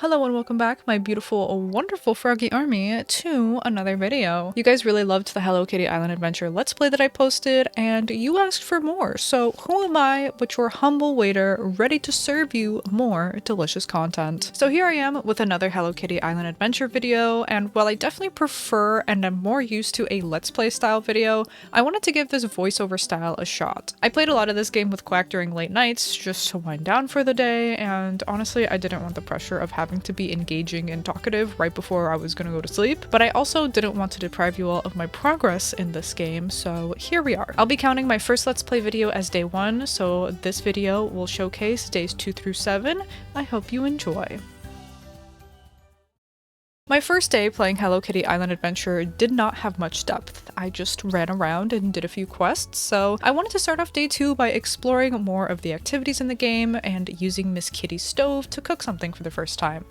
Hello and welcome back, my beautiful, wonderful froggy army, to another video. You guys really loved the Hello Kitty Island Adventure Let's Play that I posted, and you asked for more, so who am I but your humble waiter ready to serve you more delicious content. So here I am with another Hello Kitty Island Adventure video, and while I definitely prefer and am more used to a Let's Play style video, I wanted to give this voiceover style a shot. I played a lot of this game with Quack during late nights just to wind down for the day, and honestly I didn't want the pressure of having to be engaging and talkative right before I was gonna go to sleep, but I also didn't want to deprive you all of my progress in this game, so here we are. I'll be counting my first Let's Play video as day 1, so this video will showcase days 2 through 7. I hope you enjoy. My first day playing Hello Kitty Island Adventure did not have much depth. I just ran around and did a few quests, so I wanted to start off day 2 by exploring more of the activities in the game and using Miss Kitty's stove to cook something for the first time.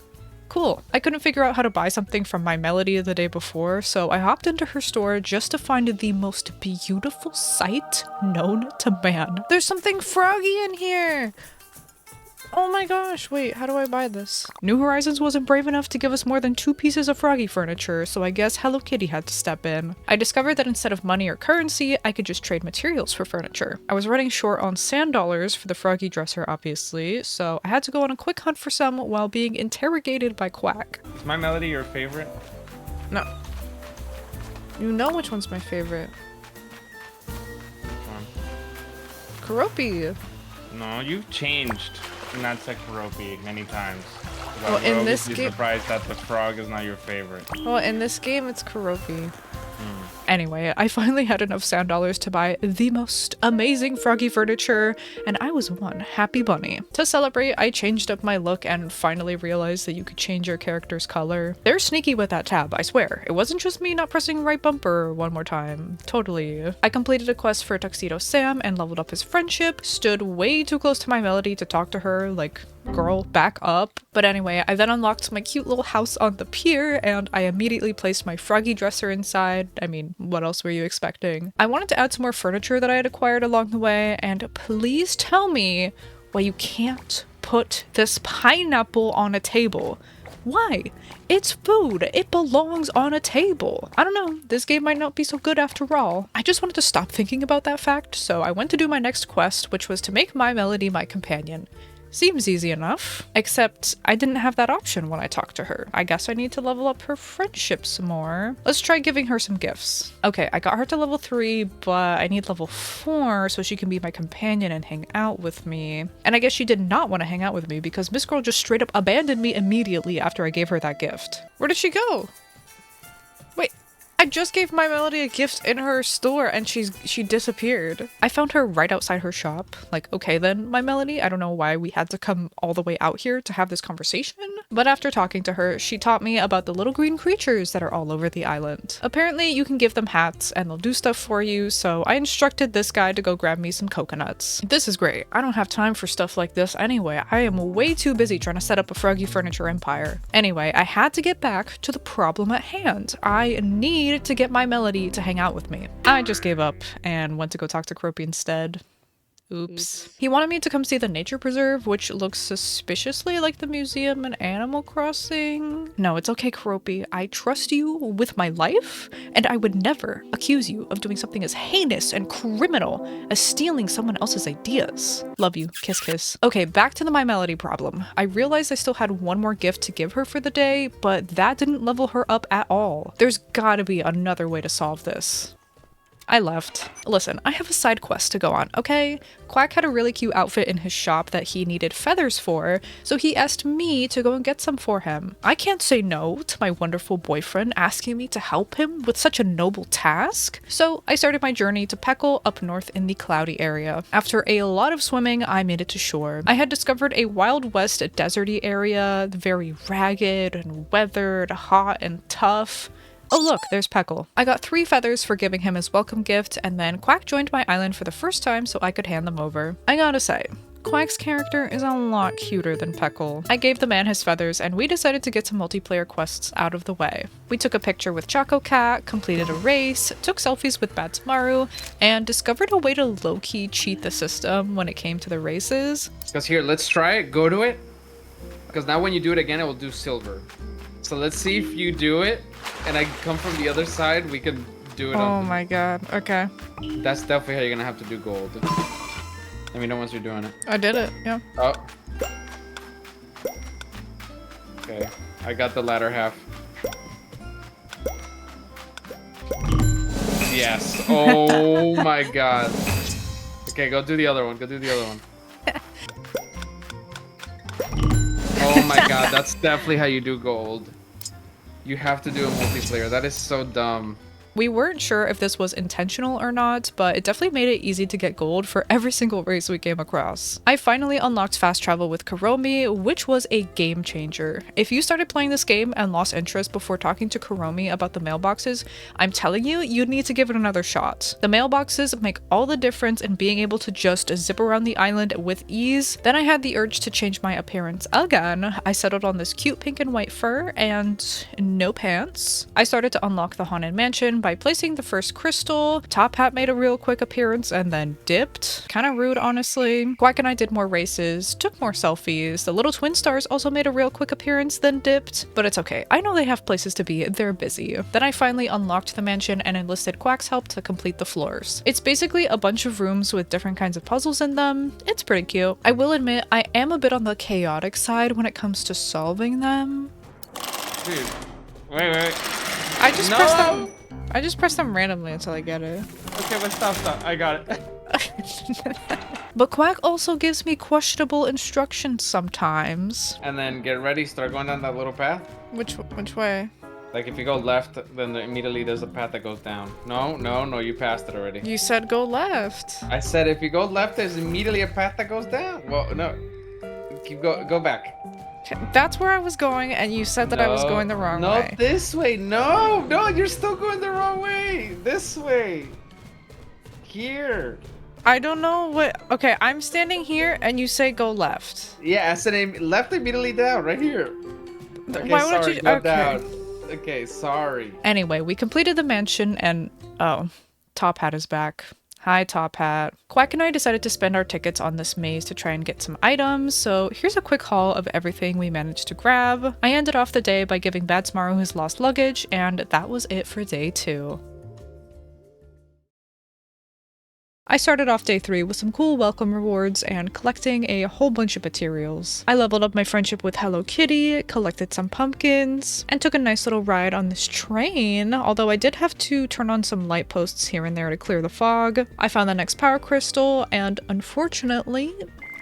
Cool. I couldn't figure out how to buy something from My Melody the day before, so I hopped into her store just to find the most beautiful sight known to man. There's something froggy in here! Oh my gosh, wait, how do I buy this? New Horizons wasn't brave enough to give us more than 2 pieces of froggy furniture, so I guess Hello Kitty had to step in. I discovered that instead of money or currency, I could just trade materials for furniture. I was running short on sand dollars for the froggy dresser, obviously, so I had to go on a quick hunt for some while being interrogated by Quack. Is My Melody your favorite? No. You know which one's my favorite. Which one? Karopi. No, you've changed. Not said Karopi many times. Well, in this game, surprised that the frog is not your favorite. well, in this game, it's Karopi. Anyway, I finally had enough sand dollars to buy the most amazing froggy furniture, and I was one happy bunny. To celebrate, I changed up my look and finally realized that you could change your character's color. They're sneaky with that tab, I swear. It wasn't just me not pressing right bumper one more time. Totally. I completed a quest for Tuxedo Sam and leveled up his friendship, stood way too close to My Melody to talk to her, like, girl, back up. But anyway, I then unlocked my cute little house on the pier, and I immediately placed my froggy dresser inside. I mean, what else were you expecting? I wanted to add some more furniture that I had acquired along the way, and please tell me why you can't put this pineapple on a table. Why? It's food. It belongs on a table. I don't know. This game might not be so good after all. I just wanted to stop thinking about that fact, so I went to do my next quest, which was to make My Melody my companion. Seems easy enough, except I didn't have that option when I talked to her. I guess I need to level up her friendship some more. Let's try giving her some gifts. Okay, I got her to level 3, but I need level 4 so she can be my companion and hang out with me. And I guess she did not want to hang out with me because Miss Girl just straight up abandoned me immediately after I gave her that gift. Where did she go? Wait. I just gave My Melody a gift in her store and she disappeared. I found her right outside her shop. Like, okay then, My Melody, I don't know why we had to come all the way out here to have this conversation. But after talking to her, she taught me about the little green creatures that are all over the island. Apparently, you can give them hats and they'll do stuff for you, so I instructed this guy to go grab me some coconuts. This is great. I don't have time for stuff like this anyway. I am way too busy trying to set up a froggy furniture empire. Anyway, I had to get back to the problem at hand. I need to get My Melody to hang out with me. I just gave up and went to go talk to Croppy instead. Oops. He wanted me to come see the nature preserve, which looks suspiciously like the museum in Animal Crossing. No, it's okay, Karopi. I trust you with my life, and I would never accuse you of doing something as heinous and criminal as stealing someone else's ideas. Love you. Kiss kiss. Okay, back to the My Melody problem. I realized I still had one more gift to give her for the day, but that didn't level her up at all. There's gotta be another way to solve this. I left. Listen, I have a side quest to go on, okay? Quack had a really cute outfit in his shop that he needed feathers for, so he asked me to go and get some for him. I can't say no to my wonderful boyfriend asking me to help him with such a noble task, so I started my journey to Peckle up north in the cloudy area. After a lot of swimming, I made it to shore. I had discovered a Wild West deserty area, very ragged and weathered, hot and tough. Oh look, there's Peckle. I got 3 feathers for giving him his welcome gift, and then Quack joined my island for the first time so I could hand them over. I gotta say, Quack's character is a lot cuter than Peckle. I gave the man his feathers and we decided to get some multiplayer quests out of the way. We took a picture with Choco Cat, completed a race, took selfies with Batsmaru, and discovered a way to low-key cheat the system when it came to the races. Because here, let's try it. Go to it. because now when you do it again, it will do silver. So let's see if you do it, and I come from the other side. We can do it. Oh my god. Okay. That's definitely how you're gonna have to do gold. Let me know once you're doing it. I did it. Yeah. Oh. Okay. I got the latter half. Yes. Oh my god. Okay, go do the other one. Go do the other one. Oh my god, that's definitely how you do gold. You have to do a multiplayer. That is so dumb. We weren't sure if this was intentional or not, but it definitely made it easy to get gold for every single race we came across. I finally unlocked fast travel with Kuromi, which was a game changer. If you started playing this game and lost interest before talking to Kuromi about the mailboxes, I'm telling you, you need to give it another shot. The mailboxes make all the difference in being able to just zip around the island with ease. Then I had the urge to change my appearance again. I settled on this cute pink and white fur and no pants. I started to unlock the Haunted Mansion by placing the first crystal. Top Hat made a real quick appearance and then dipped. Kind of rude, honestly. Quack and I did more races, took more selfies. The little twin stars also made a real quick appearance, then dipped. But it's okay. I know they have places to be. They're busy. Then I finally unlocked the mansion and enlisted Quack's help to complete the floors. It's basically a bunch of rooms with different kinds of puzzles in them. It's pretty cute. I will admit, I am a bit on the chaotic side when it comes to solving them. Dude, wait. I just press them randomly until I get it. Okay, but stop. I got it. But Quack also gives me questionable instructions sometimes. And then get ready, start going down that little path. Which way? Like if you go left, then immediately there's a path that goes down. No, you passed it already. You said go left. I said if you go left, there's immediately a path that goes down. Well, no. Go back. That's where I was going, and you said that I was going the wrong way. No, this way. No, you're still going the wrong way. This way. Here. I don't know what... Okay, I'm standing here, and you say go left. Yeah, I said left immediately down, right here. Okay, why would sorry, you... go Okay. down. Okay, sorry. Anyway, we completed the mansion, and... Oh, Top Hat is back. Hi, Top Hat. Quack and I decided to spend our tickets on this maze to try and get some items, so here's a quick haul of everything we managed to grab. I ended off the day by giving Badsmaru his lost luggage, and that was it for day 2. I started off day 3 with some cool welcome rewards and collecting a whole bunch of materials. I leveled up my friendship with Hello Kitty, collected some pumpkins, and took a nice little ride on this train, although I did have to turn on some light posts here and there to clear the fog. I found the next power crystal, and unfortunately,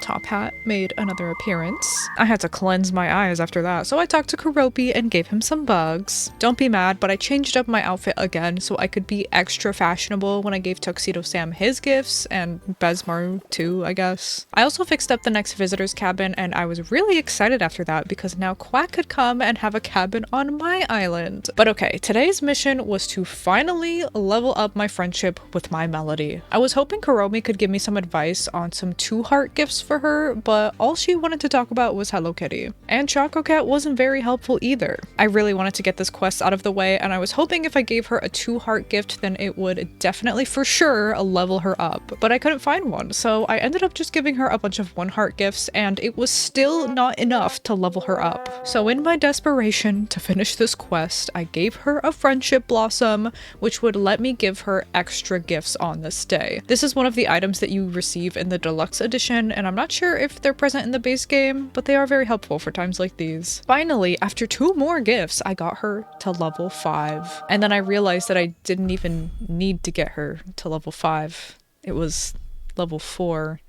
Top Hat made another appearance. I had to cleanse my eyes after that, so I talked to Kuropi and gave him some bugs. Don't be mad, but I changed up my outfit again so I could be extra fashionable when I gave Tuxedo Sam his gifts, and Bezmaru too, I guess. I also fixed up the next visitor's cabin, and I was really excited after that because now Quack could come and have a cabin on my island. But okay, today's mission was to finally level up my friendship with my Melody. I was hoping Kuromi could give me some advice on some 2-heart gifts for her, but all she wanted to talk about was Hello Kitty. And Choco Cat wasn't very helpful either. I really wanted to get this quest out of the way, and I was hoping if I gave her a 2-heart gift, then it would definitely for sure level her up. But I couldn't find one, so I ended up just giving her a bunch of 1-heart gifts, and it was still not enough to level her up. So in my desperation to finish this quest, I gave her a friendship blossom, which would let me give her extra gifts on this day. This is one of the items that you receive in the deluxe edition, and I'm not sure if they're present in the base game, but they are very helpful for times like these. Finally, after 2 more gifts, I got her to level 5. And then I realized that I didn't even need to get her to level 5. It was level 4.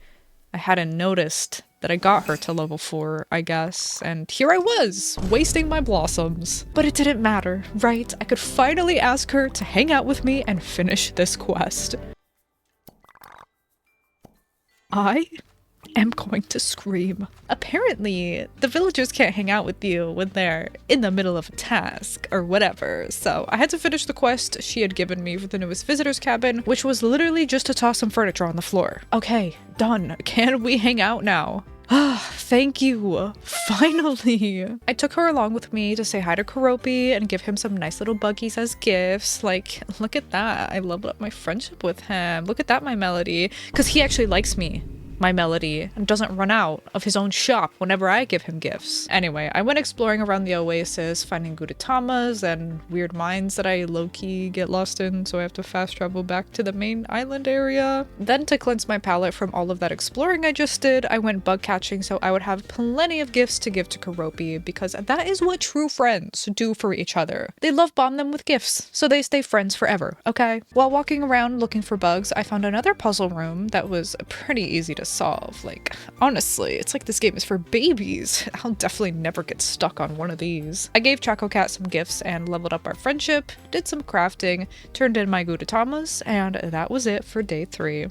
I hadn't noticed that I got her to level 4, I guess, and here I was, wasting my blossoms. But it didn't matter, right? I could finally ask her to hang out with me and finish this quest. I am going to scream. Apparently, the villagers can't hang out with you when they're in the middle of a task or whatever, so I had to finish the quest she had given me for the newest visitor's cabin, which was literally just to toss some furniture on the floor. Okay, done. Can we hang out now? Ah, thank you. Finally. I took her along with me to say hi to Kuropi and give him some nice little buggies as gifts. Like, look at that. I leveled up my friendship with him. Look at that, my Melody. Because he actually likes me. my Melody doesn't run out of his own shop whenever I give him gifts. Anyway, I went exploring around the oasis, finding Gudatamas and weird mines that I low-key get lost in, so I have to fast travel back to the main island area. Then to cleanse my palate from all of that exploring I just did, I went bug catching so I would have plenty of gifts to give to Karopi, because that is what true friends do for each other. They love bomb them with gifts, so they stay friends forever, okay? While walking around looking for bugs, I found another puzzle room that was pretty easy to solve. Like, honestly, it's like this game is for babies. I'll definitely never get stuck on one of these. I gave Chaco Cat some gifts and leveled up our friendship, did some crafting, turned in my Gudatamas, and that was it for day 3.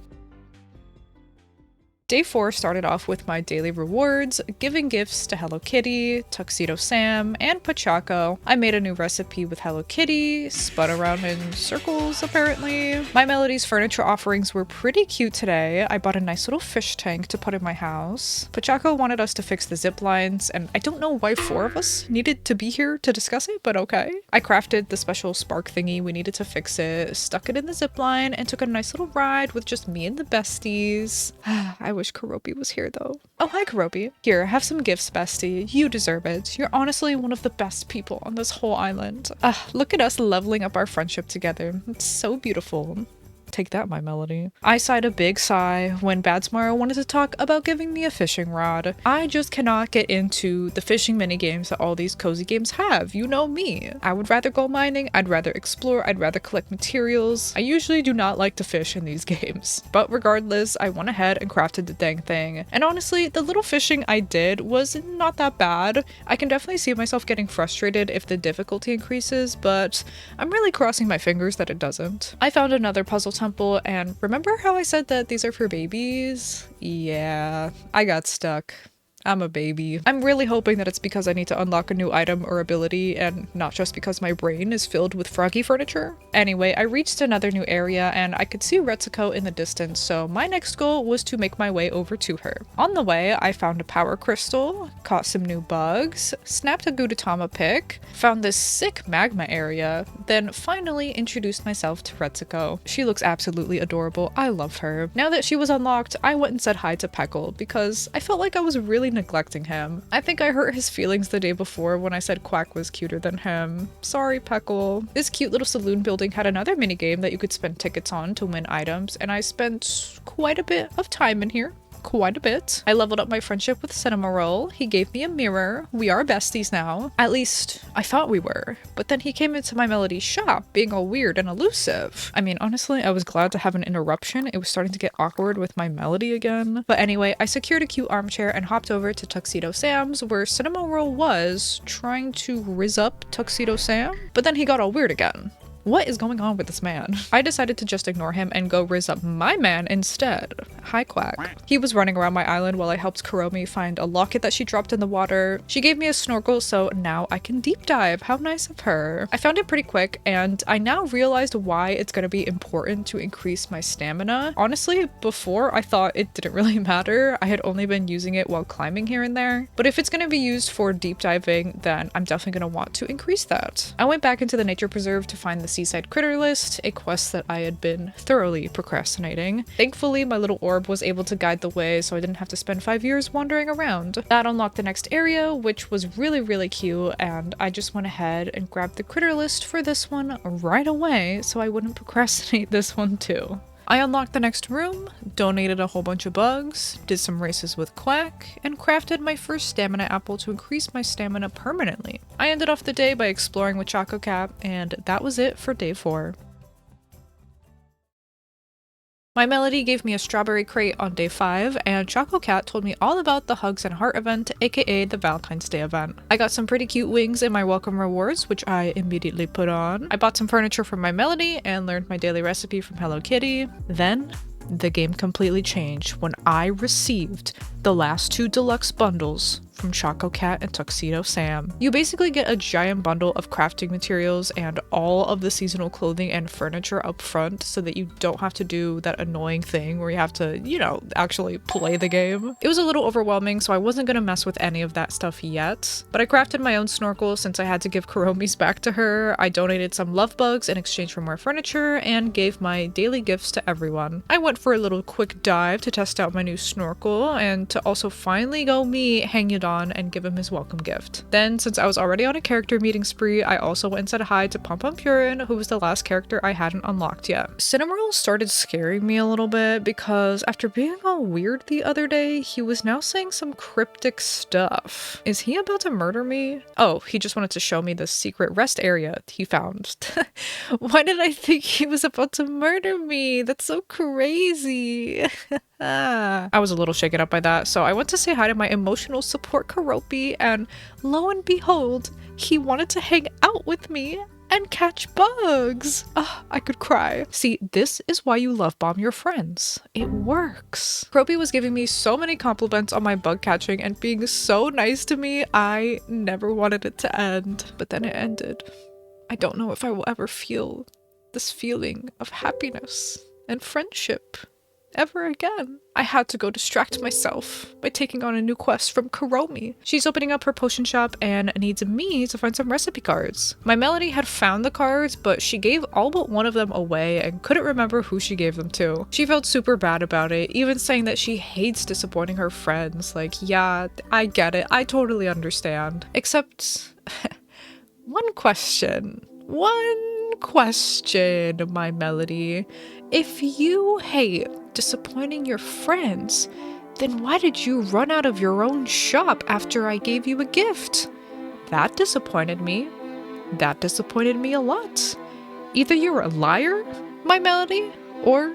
Day 4 started off with my daily rewards, giving gifts to Hello Kitty, Tuxedo Sam, and Pachaco. I made a new recipe with Hello Kitty, spun around in circles apparently. My Melody's furniture offerings were pretty cute today. I bought a nice little fish tank to put in my house. Pachaco wanted us to fix the zip lines, and I don't know why 4 of us needed to be here to discuss it, but okay. I crafted the special spark thingy we needed to fix it, stuck it in the zip line, and took a nice little ride with just me and the besties. I wish Karopi was here though. Oh, hi Karopi. Here, have some gifts, bestie. You deserve it. You're honestly one of the best people on this whole island. Look at us leveling up our friendship together. It's so beautiful. Take that, my Melody. I sighed a big sigh when Badsmara wanted to talk about giving me a fishing rod. I just cannot get into the fishing minigames that all these cozy games have. You know me. I would rather go mining, I'd rather explore, I'd rather collect materials. I usually do not like to fish in these games. But regardless, I went ahead and crafted the dang thing. And honestly, the little fishing I did was not that bad. I can definitely see myself getting frustrated if the difficulty increases, but I'm really crossing my fingers that it doesn't. I found another puzzle temple, and remember how I said that these are for babies? Yeah, I got stuck. I'm a baby. I'm really hoping that it's because I need to unlock a new item or ability and not just because my brain is filled with froggy furniture. Anyway, I reached another new area and I could see Retsuko in the distance, so my next goal was to make my way over to her. On the way, I found a power crystal, caught some new bugs, snapped a Gudetama pick, found this sick magma area, then finally introduced myself to Retsuko. She looks absolutely adorable. I love her. Now that she was unlocked, I went and said hi to Peckle because I felt like I was really neglecting him. I think I hurt his feelings the day before when I said Quack was cuter than him. Sorry, Peckle. This cute little saloon building had another minigame that you could spend tickets on to win items, and I spent quite a bit of time in here. Quite a bit. I leveled up my friendship with Cinema Roll. He gave me a mirror. We are besties now. At least, I thought we were. But then he came into my Melody's shop, being all weird and elusive. I mean, honestly, I was glad to have an interruption. It was starting to get awkward with my Melody again. But anyway, I secured a cute armchair and hopped over to Tuxedo Sam's, where Cinema Roll was trying to rizz up Tuxedo Sam. But then he got all weird again. What is going on with this man? I decided to just ignore him and go rizz up my man instead. Hi, Quack. He was running around my island while I helped Kuromi find a locket that she dropped in the water. She gave me a snorkel, so now I can deep dive. How nice of her. I found it pretty quick, and I now realized why it's gonna be important to increase my stamina. Honestly, before I thought it didn't really matter. I had only been using it while climbing here and there. But if it's gonna be used for deep diving, then I'm definitely gonna want to increase that. I went back into the nature preserve to find the Seaside Critter List, a quest that I had been thoroughly procrastinating. Thankfully, my little orb was able to guide the way, so I didn't have to spend 5 years wandering around. That unlocked the next area, which was really cute, and I just went ahead and grabbed the Critter List for this one right away, so I wouldn't procrastinate this one too. I unlocked the next room, donated a whole bunch of bugs, did some races with Quack, and crafted my first stamina apple to increase my stamina permanently. I ended off the day by exploring with Chaco Cat, and that was it for day 4. My Melody gave me a strawberry crate on day 5, and Chaco Cat told me all about the Hugs and Heart event, aka the Valentine's Day event. I got some pretty cute wings in my welcome rewards, which I immediately put on. I bought some furniture from my Melody and learned my daily recipe from Hello Kitty. Then, the game completely changed when I received the last 2 deluxe bundles from Choco Cat and Tuxedo Sam. You basically get a giant bundle of crafting materials and all of the seasonal clothing and furniture up front so that you don't have to do that annoying thing where you have to, you know, actually play the game. It was a little overwhelming, so I wasn't gonna mess with any of that stuff yet, but I crafted my own snorkel since I had to give Kuromi's back to her. I donated some love bugs in exchange for more furniture and gave my daily gifts to everyone. I went for a little quick dive to test out my new snorkel and to also finally go meet Hangudon and give him his welcome gift. Then, since I was already on a character meeting spree, I also went and said hi to Pom Pom Purin, who was the last character I hadn't unlocked yet. Cinnamoroll started scaring me a little bit because after being all weird the other day, he was now saying some cryptic stuff. Is he about to murder me? Oh, he just wanted to show me the secret rest area he found. Why did I think he was about to murder me? That's so crazy. I was a little shaken up by that, so I went to say hi to my emotional support Karopi, and lo and behold, he wanted to hang out with me and catch bugs. I could cry. See, this is why you love bomb your friends. It works. Karopi was giving me so many compliments on my bug catching and being so nice to me. I never wanted it to end, but then it ended. I don't know if I will ever feel this feeling of happiness and friendship ever again. I had to go distract myself by taking on a new quest from Kuromi. She's opening up her potion shop and needs me to find some recipe cards. My Melody had found the cards, but she gave all but one of them away and couldn't remember who she gave them to. She felt super bad about it, even saying that she hates disappointing her friends. Like, yeah, I get it. I totally understand. Except one question, my Melody. If you hate disappointing your friends, then why did you run out of your own shop after I gave you a gift? That disappointed me. That disappointed me a lot. Either you're a liar, my Melody, or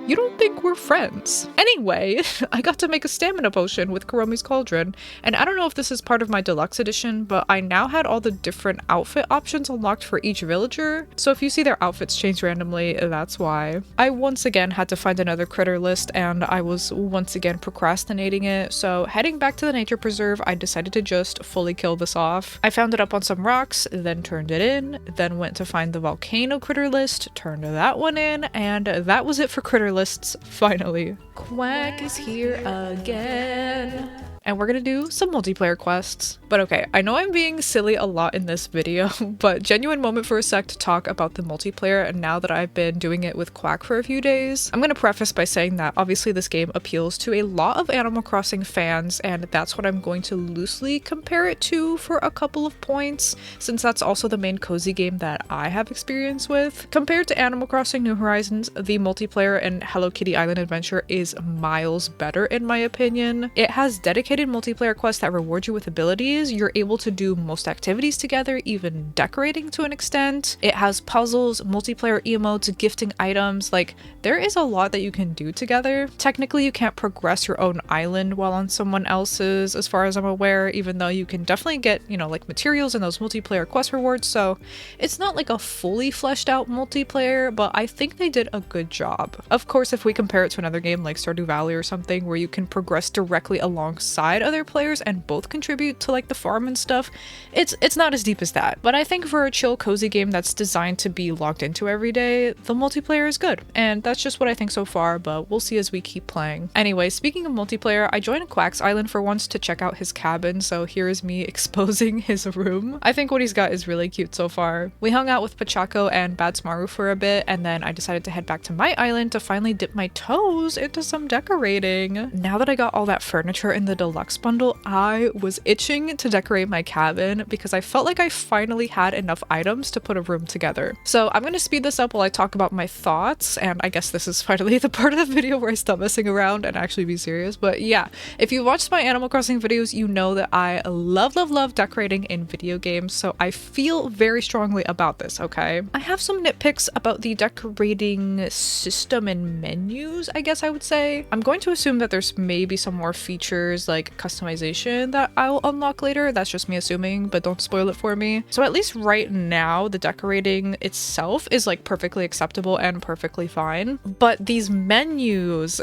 you don't think we're friends. Anyway, I got to make a stamina potion with Kuromi's Cauldron, and I don't know if this is part of my deluxe edition, but I now had all the different outfit options unlocked for each villager, so if you see their outfits change randomly, that's why. I once again had to find another critter list, and I was once again procrastinating it, so heading back to the nature preserve, I decided to just fully kill this off. I found it up on some rocks, then turned it in, then went to find the volcano critter list, turned that one in, and that was it for critter lists, finally. Quack is here again. And we're gonna do some multiplayer quests. But okay, I know I'm being silly a lot in this video, but genuine moment for a sec to talk about the multiplayer, and now that I've been doing it with Quack for a few days. I'm gonna preface by saying that obviously this game appeals to a lot of Animal Crossing fans, and that's what I'm going to loosely compare it to for a couple of points, since that's also the main cozy game that I have experience with. Compared to Animal Crossing New Horizons, the multiplayer in Hello Kitty Island Adventure is miles better in my opinion. It has dedicated multiplayer quests that reward you with abilities. You're able to do most activities together, even decorating to an extent. It has puzzles, multiplayer emotes, gifting items. Like, there is a lot that you can do together. Technically, you can't progress your own island while on someone else's, as far as I'm aware, even though you can definitely get, you know, like materials and those multiplayer quest rewards. So it's not like a fully fleshed out multiplayer, but I think they did a good job. Of course, if we compare it to another game like Stardew Valley or something where you can progress directly alongside other players and both contribute to like the farm and stuff, it's not as deep as that. But I think for a chill cozy game that's designed to be logged into every day, the multiplayer is good, and that's just what I think so far, but we'll see as we keep playing. Anyway, speaking of multiplayer, I joined Quack's Island for once to check out his cabin, so here is me exposing his room. I think what he's got is really cute so far. We hung out with Pachako and Batsmaru for a bit, and then I decided to head back to my island to finally dip my toes into some decorating. Now that I got all that furniture in the deluxe bundle, I was itching to decorate my cabin because I felt like I finally had enough items to put a room together. So I'm gonna speed this up while I talk about my thoughts, and I guess this is finally the part of the video where I stop messing around and actually be serious. But yeah, if you watched my Animal Crossing videos, you know that I love decorating in video games, so I feel very strongly about this, okay? I have some nitpicks about the decorating system and menus, I guess I would say. I'm going to assume that there's maybe some more features like customization that I'll unlock later. That's just me assuming, but don't spoil it for me. So at least right now, the decorating itself is like perfectly acceptable and perfectly fine. But these menus,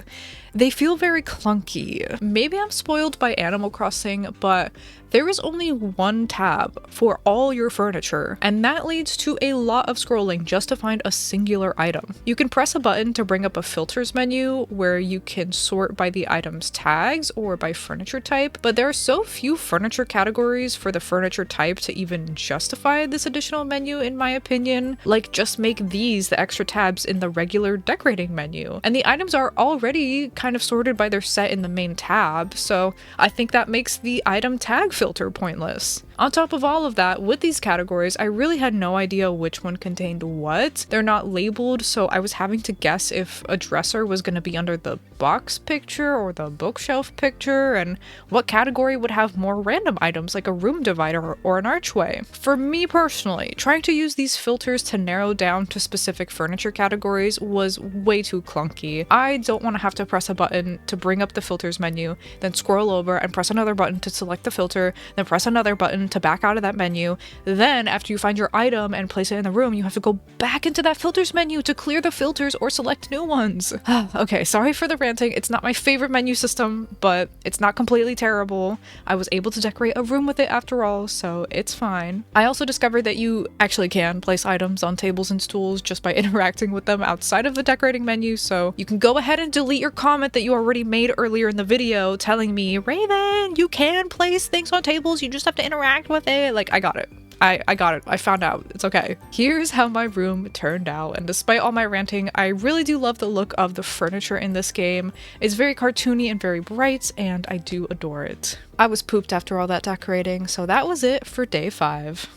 They feel very clunky. Maybe I'm spoiled by Animal Crossing, but there is only one tab for all your furniture, and that leads to a lot of scrolling just to find a singular item. You can press a button to bring up a filters menu where you can sort by the item's tags or by furniture type, but there are so few furniture categories for the furniture type to even justify this additional menu in my opinion. Like, just make these the extra tabs in the regular decorating menu. And the items are already kind of sorted by their set in the main tab, so I think that makes the item tag filter pointless. On top of all of that, with these categories, I really had no idea which one contained what. They're not labeled, so I was having to guess if a dresser was going to be under the box picture or the bookshelf picture, and what category would have more random items like a room divider or an archway. For me personally, trying to use these filters to narrow down to specific furniture categories was way too clunky. I don't want to have to press a button to bring up the filters menu, then scroll over and press another button to select the filter, then press another button to back out of that menu. Then after you find your item and place it in the room, you have to go back into that filters menu to clear the filters or select new ones. Okay, sorry for the ranting. It's not my favorite menu system, but it's not completely terrible. I was able to decorate a room with it after all, so it's fine. I also discovered that you actually can place items on tables and stools just by interacting with them outside of the decorating menu, so you can go ahead and delete your comment that you already made earlier in the video telling me, Raven, you can place things on tables, you just have to interact with it. Like, I got it. I got it. I found out. It's okay. Here's how my room turned out, and despite all my ranting, I really do love the look of the furniture in this game. It's very cartoony and very bright, and I do adore it. I was pooped after all that decorating, so that was it for day 5.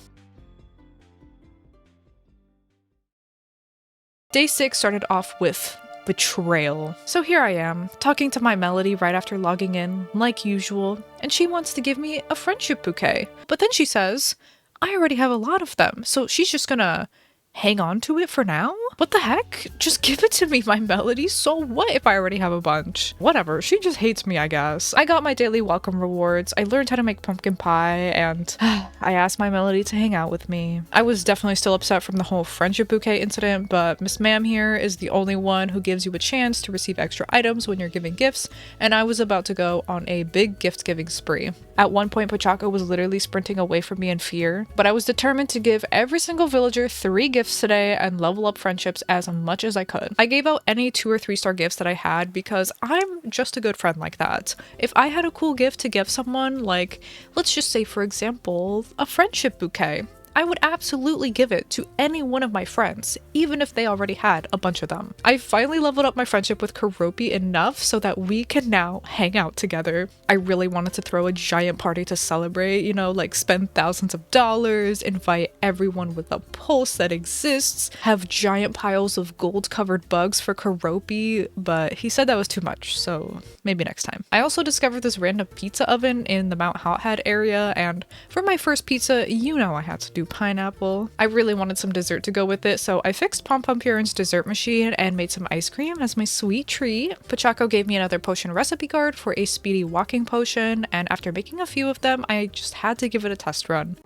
Day 6 started off with Betrayal. So here I am, talking to my Melody right after logging in, like usual, and she wants to give me a friendship bouquet. But then she says, I already have a lot of them, so she's just gonna hang on to it for now? What the heck? Just give it to me, my Melody. So what if I already have a bunch? Whatever, she just hates me, I guess. I got my daily welcome rewards, I learned how to make pumpkin pie, and I asked my Melody to hang out with me. I was definitely still upset from the whole friendship bouquet incident, but Miss Ma'am here is the only one who gives you a chance to receive extra items when you're giving gifts, and I was about to go on a big gift-giving spree. At one point, Pachaco was literally sprinting away from me in fear, but I was determined to give every single villager 3 gifts today and level up friendships as much as I could. I gave out any 2 or 3 star gifts that I had because I'm just a good friend like that. If I had a cool gift to give someone, like, let's just say for example, a friendship bouquet, I would absolutely give it to any one of my friends, even if they already had a bunch of them. I finally leveled up my friendship with Karopi enough so that we can now hang out together. I really wanted to throw a giant party to celebrate, you know, like spend thousands of dollars, invite everyone with a pulse that exists, have giant piles of gold-covered bugs for Karopi, but he said that was too much, so maybe next time. I also discovered this random pizza oven in the Mount Hothead area, and for my first pizza, you know I had to do pineapple. I really wanted some dessert to go with it, so I fixed Pom Pom Purin's dessert machine and made some ice cream as my sweet treat. Pachaco gave me another potion recipe card for a speedy walking potion, and after making a few of them, I just had to give it a test run.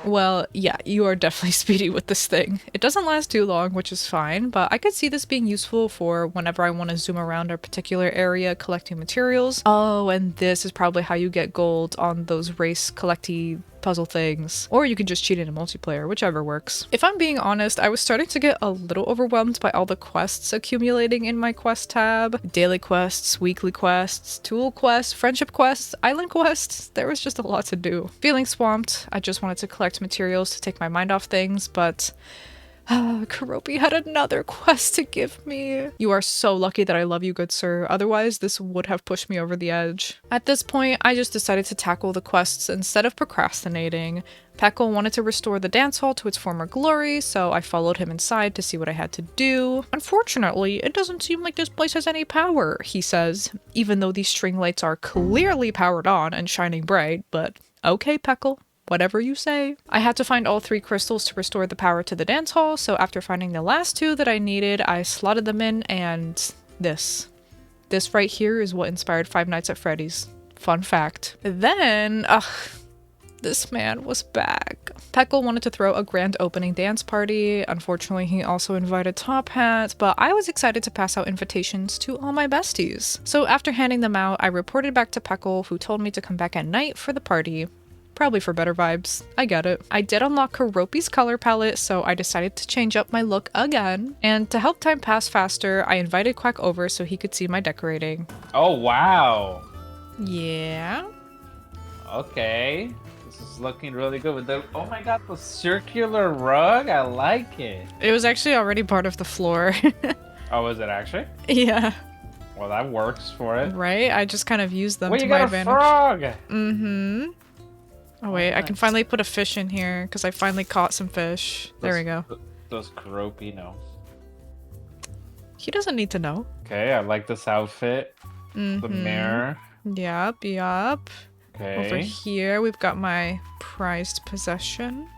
Well, yeah, you are definitely speedy with this thing. It doesn't last too long, which is fine, but I could see this being useful for whenever I want to zoom around a particular area collecting materials. Oh, and this is probably how you get gold on those race collecty puzzle things. Or you can just cheat into multiplayer, whichever works. If I'm being honest, I was starting to get a little overwhelmed by all the quests accumulating in my quest tab. Daily quests, weekly quests, tool quests, friendship quests, island quests. There was just a lot to do. Feeling swamped, I just wanted to collect materials to take my mind off things, but Karopi had another quest to give me. You are so lucky that I love you, good sir. Otherwise, this would have pushed me over the edge. At this point, I just decided to tackle the quests instead of procrastinating. Peckle wanted to restore the dance hall to its former glory, so I followed him inside to see what I had to do. Unfortunately, it doesn't seem like this place has any power, he says, even though these string lights are clearly powered on and shining bright, but okay, Peckle. Whatever you say. I had to find all 3 crystals to restore the power to the dance hall, so after finding the last 2 that I needed, I slotted them in, and this right here is what inspired Five Nights at Freddy's. Fun fact. Then, This man was back. Peckle wanted to throw a grand opening dance party. Unfortunately, he also invited Top Hat, but I was excited to pass out invitations to all my besties. So after handing them out, I reported back to Peckle, who told me to come back at night for the party. Probably for better vibes. I get it. I did unlock Karopi's color palette, so I decided to change up my look again. And to help time pass faster, I invited Quack over so he could see my decorating. Oh, wow. Yeah? Okay. This is looking really good with the, oh my god, the circular rug. I like it. It was actually already part of the floor. Oh, is it actually? Yeah. Well, that works for it. Right? I just kind of used them Wait, to you my got a advantage. frog! Mm-hmm. Oh wait, I can finally put a fish in here because I finally caught some fish. There we go. Does Karopi know? He doesn't need to know. Okay, I like this outfit. The mirror. Yup, yup. Okay. Over here, we've got my prized possession.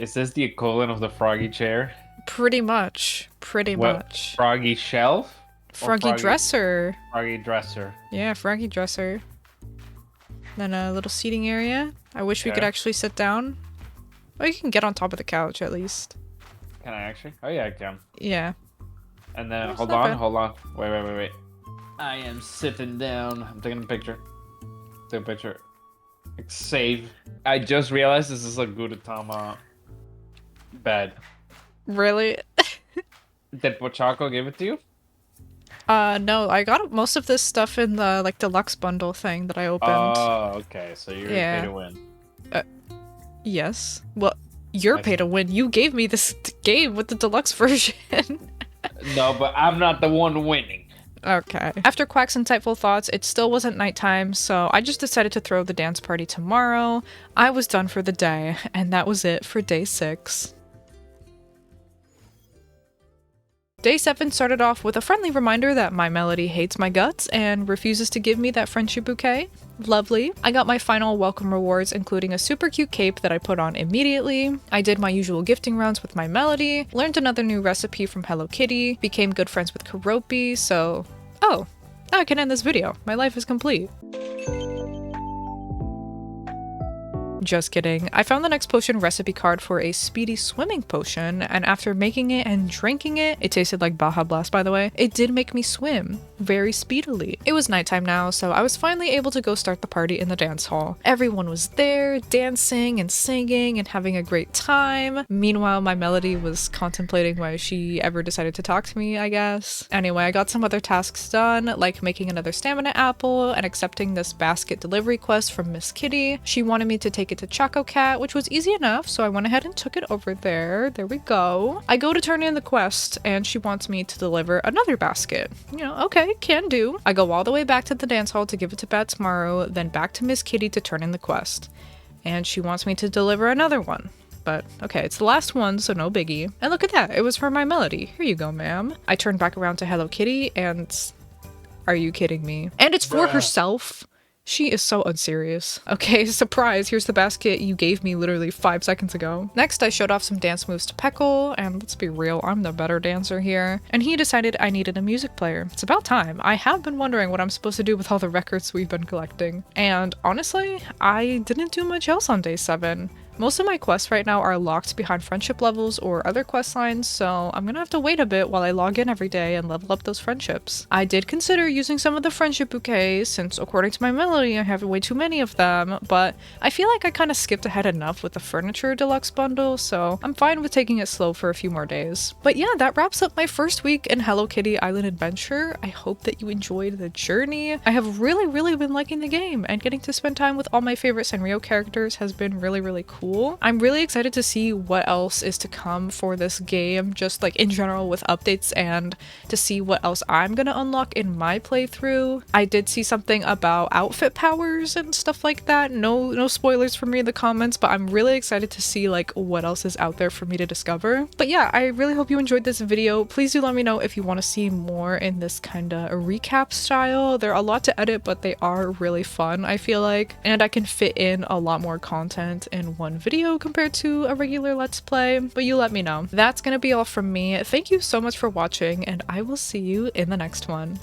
Is this the equivalent of the froggy chair? Pretty much. Pretty much. Froggy shelf? Or Froggy dresser. Froggy dresser. Yeah, froggy dresser. Then a little seating area. I wish we could actually sit down. Well, you can get on top of the couch at least. Can I actually? Oh yeah, I can. Yeah. And then, That's hold not on, bad. hold on. Wait. I am sitting down. I'm taking a picture. Take a picture. Like, save. I just realized this is a Gudetama bed. Really? Did Pochaco give it to you? No, I got most of this stuff in the, like, deluxe bundle thing that I opened. Oh, okay. So you're Yeah. pay to win. Yes. Well, you're I pay see. to win. You gave me this game with the deluxe version. No, but I'm not the one winning. Okay. After Quack's insightful thoughts, it still wasn't nighttime, so I just decided to throw the dance party tomorrow. I was done for the day, and that was it for day 6. Day 7 started off with a friendly reminder that my Melody hates my guts and refuses to give me that friendship bouquet. Lovely. I got my final welcome rewards, including a super cute cape that I put on immediately. I did my usual gifting rounds with my Melody, learned another new recipe from Hello Kitty, became good friends with Karopi, so... Oh, now I can end this video. My life is complete. Just kidding. I found the next potion recipe card for a speedy swimming potion, and after making it and drinking it, it tasted like Baja Blast by the way, it did make me swim very speedily. It was nighttime now, so I was finally able to go start the party in the dance hall. Everyone was there, dancing and singing and having a great time. Meanwhile, my Melody was contemplating why she ever decided to talk to me, I guess. Anyway, I got some other tasks done, like making another stamina apple and accepting this basket delivery quest from Miss Kitty. She wanted me to take it to Choco Cat, which was easy enough, so I went ahead and took it over there. There we go. I go to turn in the quest, and she wants me to deliver another basket. You know, okay, can do. I go all the way back to the dance hall to give it to Batsmaru, then back to Miss Kitty to turn in the quest. And she wants me to deliver another one. But okay, it's the last one, so no biggie. And look at that, it was for my Melody. Here you go, ma'am. I turned back around to Hello Kitty, and... Are you kidding me? And it's for herself? She is so unserious. Okay, surprise, here's the basket you gave me literally 5 seconds ago. Next, I showed off some dance moves to Peckle, and let's be real, I'm the better dancer here. And he decided I needed a music player. It's about time. I have been wondering what I'm supposed to do with all the records we've been collecting. And honestly, I didn't do much else on day 7. Most of my quests right now are locked behind friendship levels or other quest lines, so I'm gonna have to wait a bit while I log in every day and level up those friendships. I did consider using some of the friendship bouquets, since according to my Melody I have way too many of them, but I feel like I kind of skipped ahead enough with the furniture deluxe bundle, so I'm fine with taking it slow for a few more days. But yeah, that wraps up my first week in Hello Kitty Island Adventure. I hope that you enjoyed the journey. I have really been liking the game, and getting to spend time with all my favorite Sanrio characters has been really cool. I'm really excited to see what else is to come for this game, just like in general with updates, and to see what else I'm gonna unlock in my playthrough. I did see something about outfit powers and stuff like that. No spoilers for me in the comments, but I'm really excited to see like what else is out there for me to discover. But yeah, I really hope you enjoyed this video. Please do let me know if you want to see more in this kind of a recap style. They're a lot to edit, but they are really fun, I feel like, and I can fit in a lot more content in one video compared to a regular Let's Play, but you let me know. That's gonna be all from me. Thank you so much for watching, and I will see you in the next one.